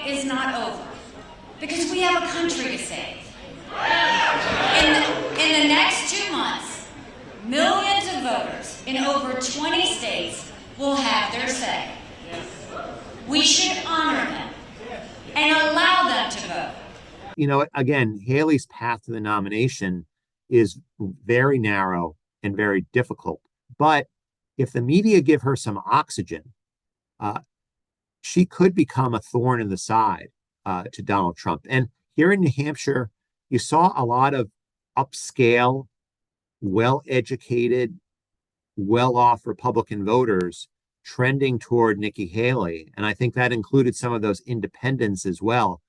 is not over, because we have a country to save. In the next 2 months, millions of voters in over 20 states will have their say. We should honor them and allow them to vote. You know, again, Haley's path to the nomination is very narrow and very difficult. But if the media give her some oxygen, she could become a thorn in the side to Donald Trump. And here in New Hampshire, you saw a lot of upscale, well-educated, well-off Republican voters trending toward Nikki Haley. And I think that included some of those independents as well.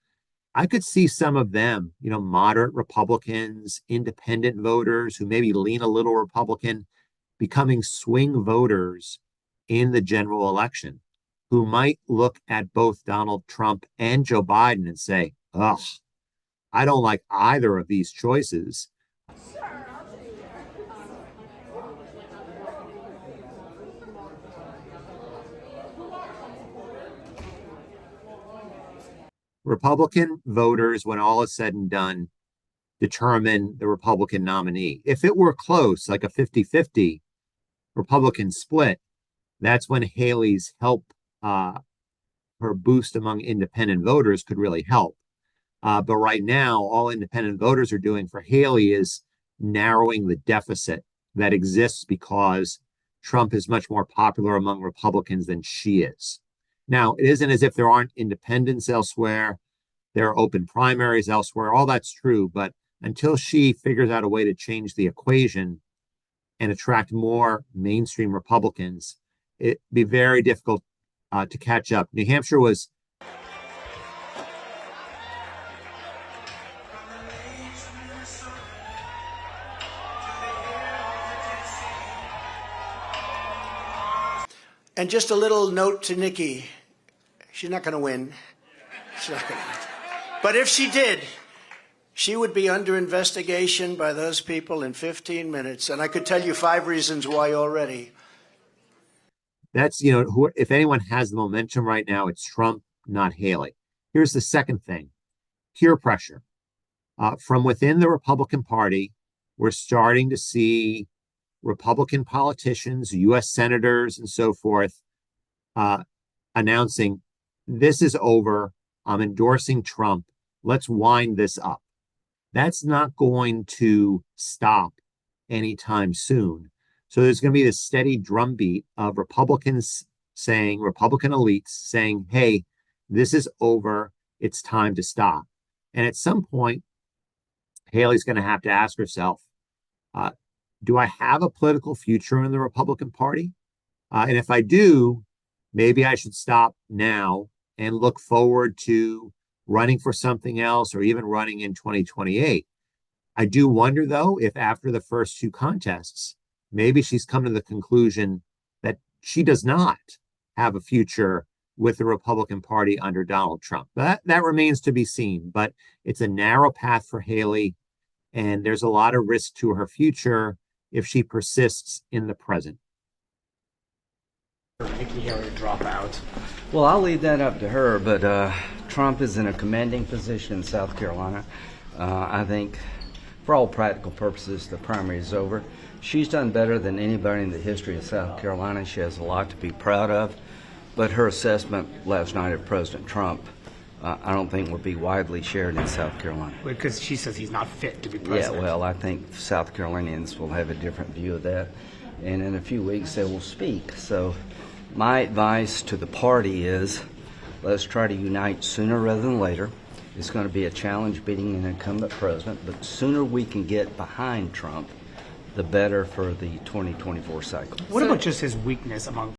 I could see some of them, you know, moderate Republicans, independent voters who maybe lean a little Republican, becoming swing voters in the general election, who might look at both Donald Trump and Joe Biden and say, ugh, I don't like either of these choices. Republican voters, when all is said and done, determine the Republican nominee. If it were close, like a 50-50 Republican split, that's when Haley's help, her boost among independent voters could really help. But right now, all independent voters are doing for Haley is narrowing the deficit that exists because Trump is much more popular among Republicans than she is. Now, it isn't as if there aren't independents elsewhere. There are open primaries elsewhere. All that's true. But until she figures out a way to change the equation and attract more mainstream Republicans, it'd be very difficult to catch up. New Hampshire was And just a little note to Nikki. She's not going to win. She's not going to win. But if she did, she would be under investigation by those people in 15 minutes. And I could tell you 5 reasons why already. That's, you know, if anyone has the momentum right now, it's Trump, not Haley. Here's the second thing, peer pressure. From within the Republican Party, we're starting to see Republican politicians, U.S. senators, and so forth, announcing, this is over. I'm endorsing Trump. Let's wind this up. That's not going to stop anytime soon. So there's going to be this steady drumbeat of Republicans saying, Republican elites saying, hey, this is over. It's time to stop. And at some point, Haley's going to have to ask herself, do I have a political future in the Republican Party? And if I do, maybe I should stop now and look forward to running for something else or even running in 2028. I do wonder, though, if after the first 2 contests, maybe she's come to the conclusion that she does not have a future with the Republican Party under Donald Trump. That remains to be seen, but it's a narrow path for Haley, and there's a lot of risk to her future if she persists in the present. Nikki Haley drop out. Well, I'll leave that up to her, but Trump is in a commanding position in South Carolina. I think for all practical purposes, the primary is over. She's done better than anybody in the history of South Carolina. She has a lot to be proud of, but her assessment last night of President Trump, I don't think will be widely shared in South Carolina. Because she says he's not fit to be president. Yeah, well, I think South Carolinians will have a different view of that, and in a few weeks they will speak. So my advice to the party is, let's try to unite sooner rather than later. It's going to be a challenge beating an incumbent president, but sooner we can get behind Trump, the better for the 2024 cycle. What about just his weakness among